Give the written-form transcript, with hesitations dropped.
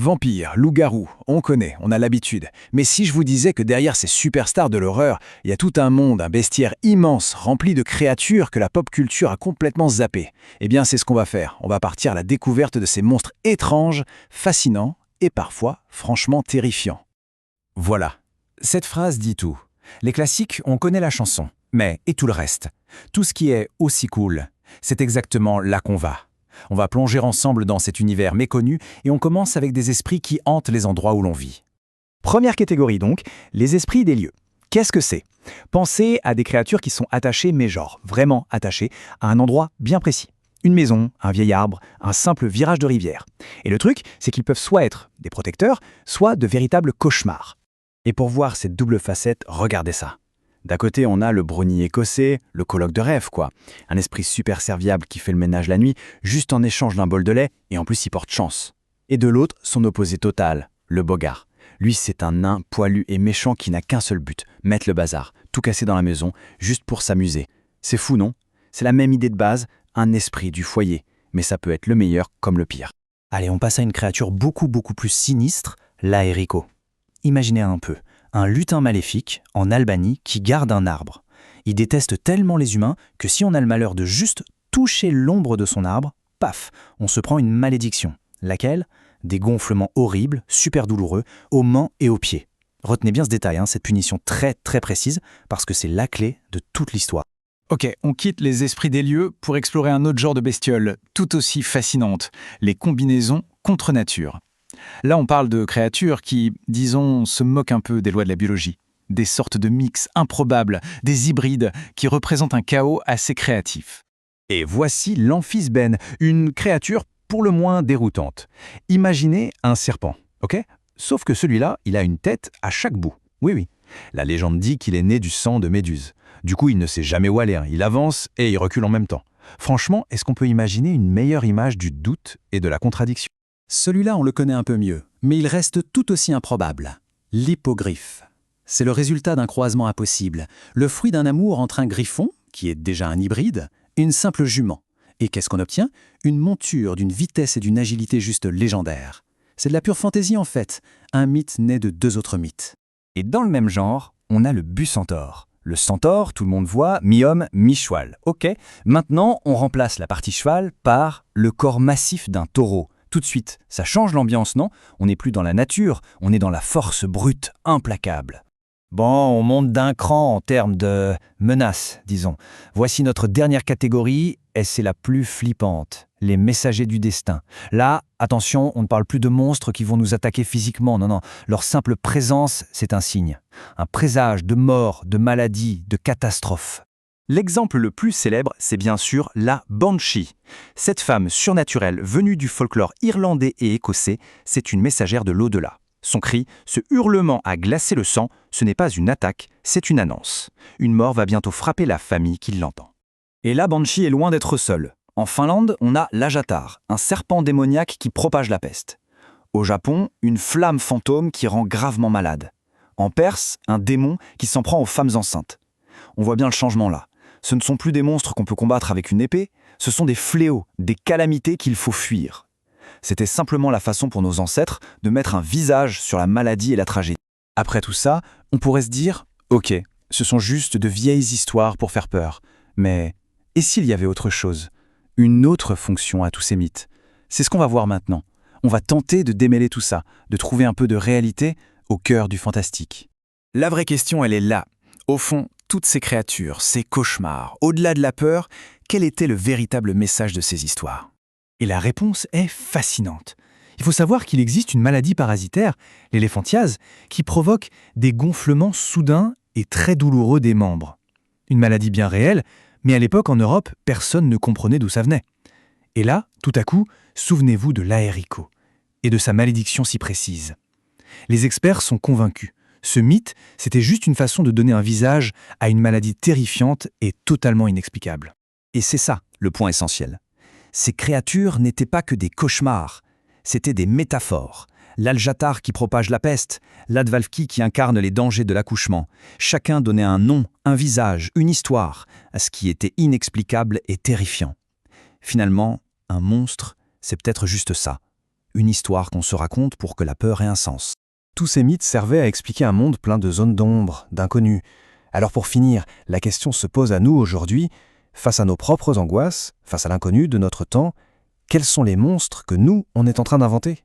Vampires, loups-garous, on connaît, on a l'habitude. Mais si je vous disais que derrière ces superstars de l'horreur, il y a tout un monde, un bestiaire immense, rempli de créatures que la pop culture a complètement zappé, eh bien c'est ce qu'on va faire. On va partir à la découverte de ces monstres étranges, fascinants et parfois franchement terrifiants. Voilà. Cette phrase dit tout. Les classiques, on connaît la chanson. Mais, et tout le reste? Tout ce qui est aussi cool, c'est exactement là qu'on va. On va plonger ensemble dans cet univers méconnu et on commence avec des esprits qui hantent les endroits où l'on vit. Première catégorie donc, les esprits des lieux. Qu'est-ce que c'est? Pensez à des créatures qui sont attachées, mais genre vraiment attachées, à un endroit bien précis. Une maison, un vieil arbre, un simple virage de rivière. Et le truc, c'est qu'ils peuvent soit être des protecteurs, soit de véritables cauchemars. Et pour voir cette double facette, regardez ça. D'un côté, on a le brownie écossais, le coloc de rêve, quoi. Un esprit super serviable qui fait le ménage la nuit, juste en échange d'un bol de lait, et en plus il porte chance. Et de l'autre, son opposé total, le bogart. Lui, c'est un nain poilu et méchant qui n'a qu'un seul but, mettre le bazar, tout casser dans la maison, juste pour s'amuser. C'est fou, non? C'est la même idée de base, un esprit du foyer. Mais ça peut être le meilleur comme le pire. Allez, on passe à une créature beaucoup plus sinistre, l'Aerico. Imaginez un peu. Un lutin maléfique, en Albanie, qui garde un arbre. Il déteste tellement les humains que si on a le malheur de juste toucher l'ombre de son arbre, paf, on se prend une malédiction. Laquelle? Des gonflements horribles, super douloureux, aux mains et aux pieds. Retenez bien ce détail, cette punition très précise, parce que c'est la clé de toute l'histoire. Ok, on quitte les esprits des lieux pour explorer un autre genre de bestiole, tout aussi fascinante, les combinaisons contre nature. Là, on parle de créatures qui, disons, se moquent un peu des lois de la biologie. Des sortes de mix improbables, des hybrides qui représentent un chaos assez créatif. Et voici l'amphibène, une créature pour le moins déroutante. Imaginez un serpent, ok? Sauf que celui-là, il a une tête à chaque bout. Oui. La légende dit qu'il est né du sang de Méduse. Du coup, il ne sait jamais où aller, il avance et il recule en même temps. Franchement, est-ce qu'on peut imaginer une meilleure image du doute et de la contradiction? Celui-là, on le connaît un peu mieux, mais il reste tout aussi improbable. L'hippogriffe. C'est le résultat d'un croisement impossible, le fruit d'un amour entre un griffon, qui est déjà un hybride, et une simple jument. Et qu'est-ce qu'on obtient? Une monture d'une vitesse et d'une agilité juste légendaires. C'est de la pure fantaisie en fait, un mythe né de deux autres mythes. Et dans le même genre, on a le bucentaure. Le centaure, tout le monde voit, mi-homme, mi-cheval. Ok, maintenant on remplace la partie cheval par le corps massif d'un taureau. Tout de suite, ça change l'ambiance, non? On n'est plus dans la nature, on est dans la force brute, implacable. Bon, on monte d'un cran en termes de menaces, disons. Voici notre dernière catégorie, et c'est la plus flippante. Les messagers du destin. Là, attention, on ne parle plus de monstres qui vont nous attaquer physiquement, non. Leur simple présence, c'est un signe. Un présage de mort, de maladie, de catastrophe. L'exemple le plus célèbre, c'est bien sûr la Banshee. Cette femme surnaturelle venue du folklore irlandais et écossais, c'est une messagère de l'au-delà. Son cri, ce hurlement à glacer le sang, ce n'est pas une attaque, c'est une annonce. Une mort va bientôt frapper la famille qui l'entend. Et la Banshee est loin d'être seule. En Finlande, on a l'Ajatar, un serpent démoniaque qui propage la peste. Au Japon, une flamme fantôme qui rend gravement malade. En Perse, un démon qui s'en prend aux femmes enceintes. On voit bien le changement là. Ce ne sont plus des monstres qu'on peut combattre avec une épée, ce sont des fléaux, des calamités qu'il faut fuir. C'était simplement la façon pour nos ancêtres de mettre un visage sur la maladie et la tragédie. Après tout ça, on pourrait se dire « Ok, ce sont juste de vieilles histoires pour faire peur. Mais et s'il y avait autre chose? Une autre fonction à tous ces mythes? C'est ce qu'on va voir maintenant. On va tenter de démêler tout ça, de trouver un peu de réalité au cœur du fantastique. La vraie question, elle est là. Au fond, toutes ces créatures, ces cauchemars, au-delà de la peur, quel était le véritable message de ces histoires? Et la réponse est fascinante. Il faut savoir qu'il existe une maladie parasitaire, l'éléphantiase, qui provoque des gonflements soudains et très douloureux des membres. Une maladie bien réelle, mais à l'époque en Europe, personne ne comprenait d'où ça venait. Et là, tout à coup, souvenez-vous de l'Aerico et de sa malédiction si précise. Les experts sont convaincus. Ce mythe, c'était juste une façon de donner un visage à une maladie terrifiante et totalement inexplicable. Et c'est ça, le point essentiel. Ces créatures n'étaient pas que des cauchemars, c'étaient des métaphores. L'Aljatar qui propage la peste, l'Advalki qui incarne les dangers de l'accouchement. Chacun donnait un nom, un visage, une histoire à ce qui était inexplicable et terrifiant. Finalement, un monstre, c'est peut-être juste ça, une histoire qu'on se raconte pour que la peur ait un sens. Tous ces mythes servaient à expliquer un monde plein de zones d'ombre, d'inconnus. Alors pour finir, la question se pose à nous aujourd'hui, face à nos propres angoisses, face à l'inconnu de notre temps, quels sont les monstres que nous, on est en train d'inventer ?